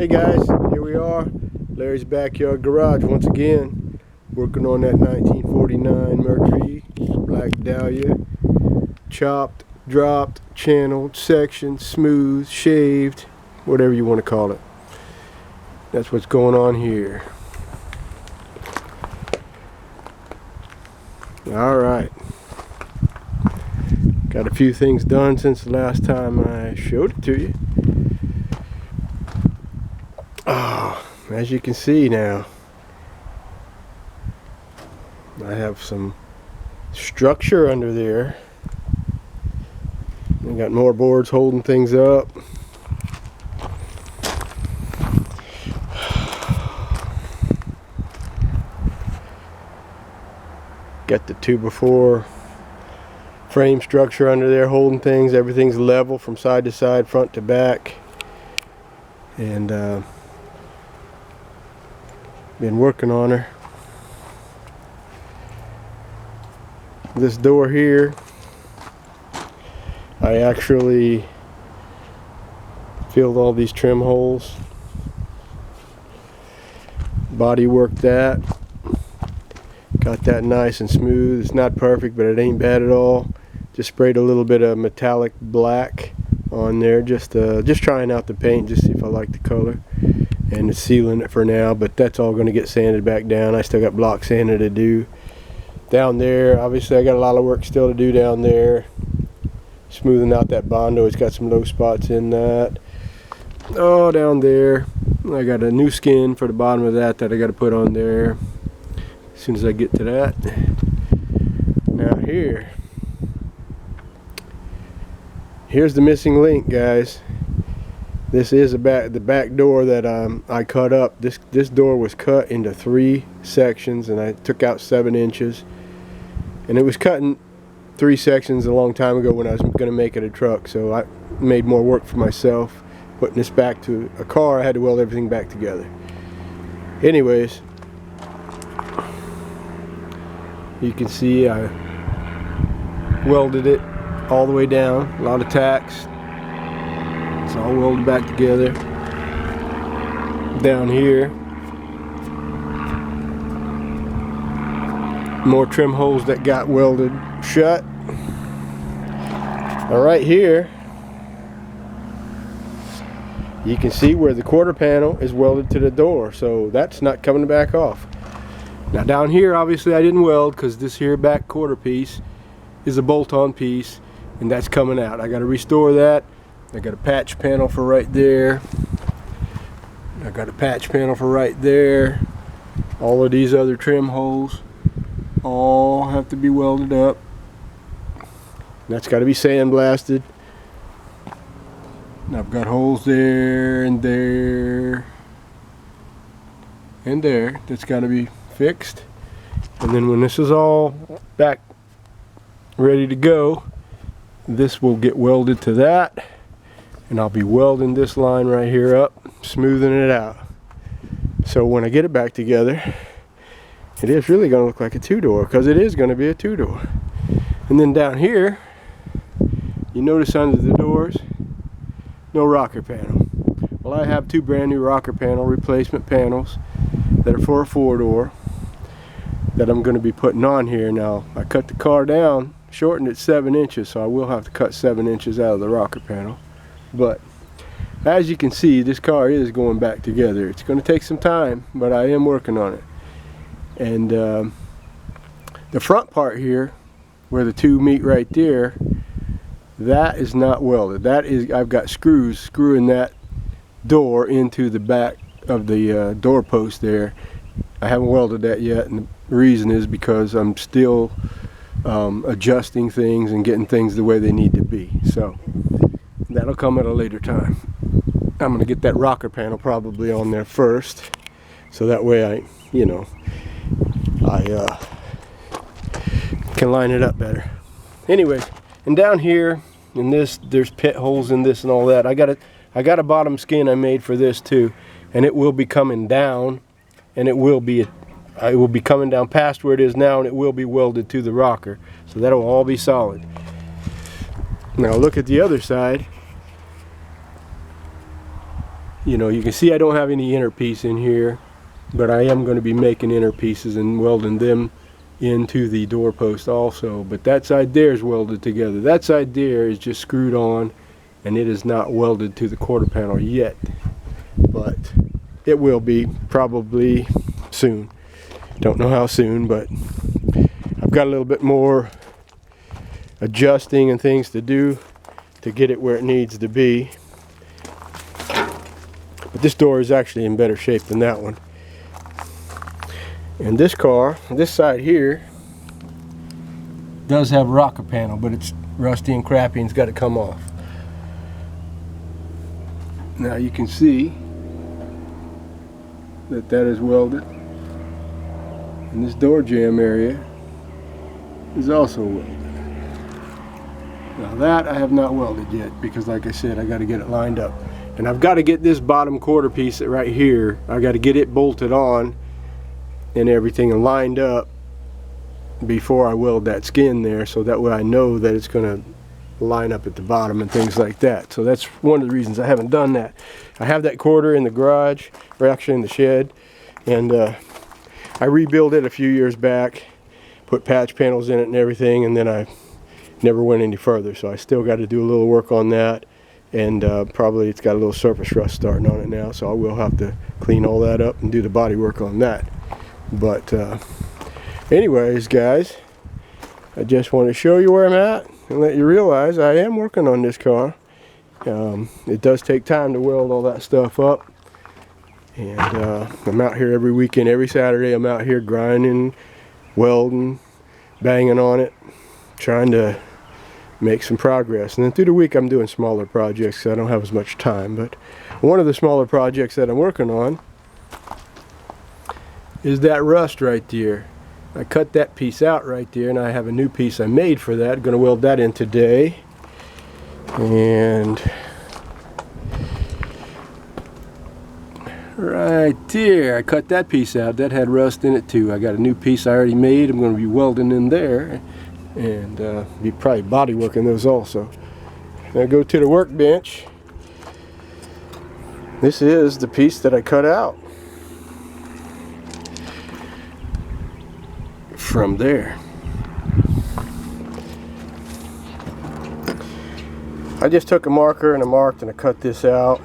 Hey guys, here we are, Larry's backyard garage once again, working on that 1949 Mercury Black Dahlia, chopped, dropped, channeled, sectioned, smooth, shaved, whatever you want to call it. That's what's going on here. Alright, got a few things done since the last time I showed it to you. As you can see now, I have some structure under there. I got more boards holding things up. Got the 2x4 frame structure under there holding things. Everything's level from side to side, front to back. And been working on her. This door here, I actually filled all these trim holes, body worked that, got that nice and smooth. It's not perfect, but it ain't bad at all. Just sprayed a little bit of metallic black on there, just trying out the paint, just see if I like the color. And it's sealing it for now, but that's all going to get sanded back down. I still got block sanding to do down there. Obviously I got a lot of work still to do down there, smoothing out that Bondo. It's got some low spots in that. Oh, down there I got a new skin for the bottom of that I got to put on there as soon as I get to that. Now here's the missing link, guys. This is the back door that I cut up. This door was cut into 3 sections, and I took out 7 inches. And it was cut in 3 sections a long time ago when I was going to make it a truck. So I made more work for myself. Putting this back to a car, I had to weld everything back together. Anyways, you can see I welded it all the way down. A lot of tacks. It's all welded back together. Down here, more trim holes that got welded shut. Now right here, you can see where the quarter panel is welded to the door, so that's not coming back off. Now down here, obviously I didn't weld because this here back quarter piece is a bolt-on piece, and that's coming out. I got to restore that. I got a patch panel for right there. I got a patch panel for right there. All of these other trim holes all have to be welded up. That's got to be sandblasted. And I've got holes there and there and there that's got to be fixed. And then when this is all back ready to go, this will get welded to that. And I'll be welding this line right here up, smoothing it out. So when I get it back together, it is really going to look like a 2-door, because it is going to be a 2-door. And then down here, you notice under the doors, no rocker panel. Well, I have 2 brand new rocker panel replacement panels that are for a 4-door that I'm going to be putting on here. Now, I cut the car down, shortened it 7 inches, so I will have to cut 7 inches out of the rocker panel. But as you can see, this car is going back together. It's going to take some time, but I am working on it. And the front part here, where the 2 meet right there, that is not welded. That is, I've got screws screwing that door into the back of the door post there. I haven't welded that yet, and the reason is because I'm still adjusting things and getting things the way they need to be. So that'll come at a later time. I'm going to get that rocker panel probably on there first, so that way I can line it up better. Anyways, and down here in this, there's pit holes in this and all that. I got a bottom skin I made for this too, and it will be coming down, and it will be coming down past where it is now, and it will be welded to the rocker, so that'll all be solid. Now look at the other side. You know, you can see I don't have any inner piece in here, but I am going to be making inner pieces and welding them into the doorpost also. But that side there is welded together. That side there is just screwed on, and it is not welded to the quarter panel yet, but it will be probably soon. Don't know how soon, but I've got a little bit more adjusting and things to do to get it where it needs to be. But this door is actually in better shape than that one. And this car, this side here, does have a rocker panel, but it's rusty and crappy and it's got to come off. Now you can see that that is welded. And this door jamb area is also welded. Now that I have not welded yet because, like I said, I got to get it lined up. And I've got to get this bottom quarter piece right here, I got to get it bolted on and everything and lined up before I weld that skin there, so that way I know that it's going to line up at the bottom and things like that. So that's one of the reasons I haven't done that. I have that quarter in the garage, or actually in the shed, and I rebuilt it a few years back, put patch panels in it and everything, and then I never went any further. So I still got to do a little work on that. And probably it's got a little surface rust starting on it now, so I will have to clean all that up and do the body work on that. But anyways, guys, I just want to show you where I'm at and let you realize I am working on this car. It does take time to weld all that stuff up, and I'm out here every weekend, every Saturday. I'm out here grinding, welding, banging on it, trying to make some progress. And then through the week I'm doing smaller projects, so I don't have as much time. But one of the smaller projects that I'm working on is that rust right there. I cut that piece out right there, and I have a new piece I made for that. I'm going to weld that in today. And right there, I cut that piece out. That had rust in it too. I got a new piece I already made. I'm going to be welding in there, and be probably body working those also. Now go to the workbench. This is the piece that I cut out from there. I just took a marker and I marked and I cut this out.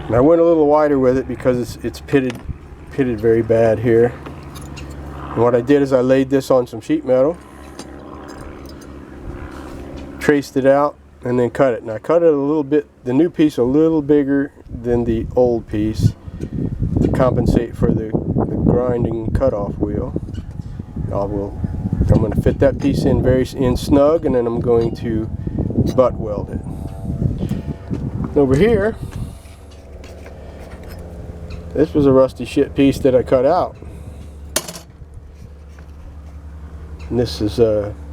And I went a little wider with it because it's pitted very bad here. And what I did is I laid this on some sheet metal, traced it out, and then cut it. And I cut it a little bit, the new piece a little bigger than the old piece to compensate for the grinding cutoff wheel. I'm going to fit that piece in snug, and then I'm going to butt weld it. Over here, this was a rusty shit piece that I cut out. And this is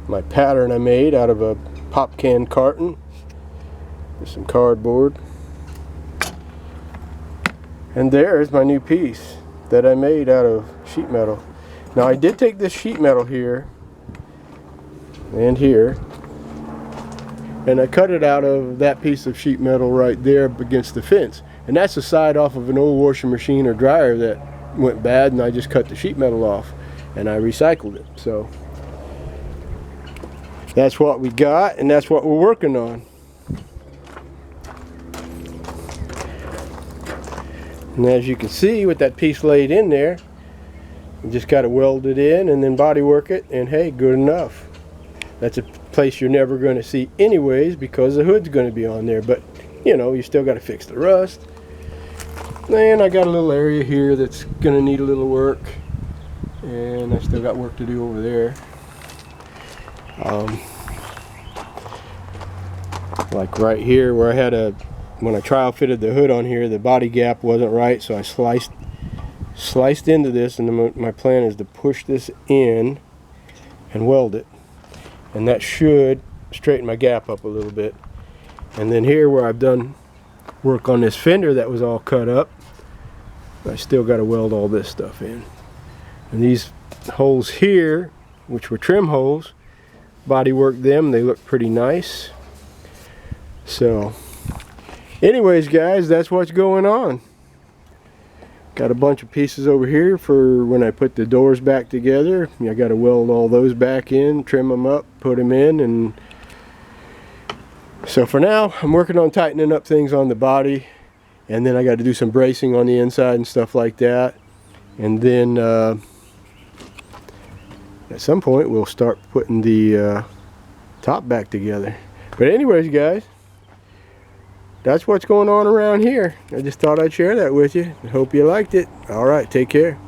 my pattern I made out of a pop can carton with some cardboard. And there's my new piece that I made out of sheet metal. Now I did take this sheet metal here and here, and I cut it out of that piece of sheet metal right there up against the fence. And that's the side off of an old washing machine or dryer that went bad, and I just cut the sheet metal off and I recycled it. So that's what we got, and that's what we're working on. And as you can see, with that piece laid in there, you just got to weld it in and then body work it, and hey, good enough. That's a place you're never going to see anyways because the hood's going to be on there, but you know, you still got to fix the rust. And I got a little area here that's going to need a little work, and I still got work to do over there. Like right here where I had when I trial fitted the hood on here, the body gap wasn't right, so I sliced into this, and my plan is to push this in and weld it, and that should straighten my gap up a little bit. And then here where I've done work on this fender that was all cut up, I still got to weld all this stuff in. And these holes here, which were trim holes, body worked them, they look pretty nice. So Anyways, guys, that's what's going on. Got a bunch of pieces over here for when I put the doors back together. I got to weld all those back in, trim them up, put them in, and so for now I'm working on tightening up things on the body, and then I got to do some bracing on the inside and stuff like that, and then at some point we'll start putting the top back together. But anyways, guys, that's what's going on around here. I just thought I'd share that with you. I hope you liked it. All right, take care.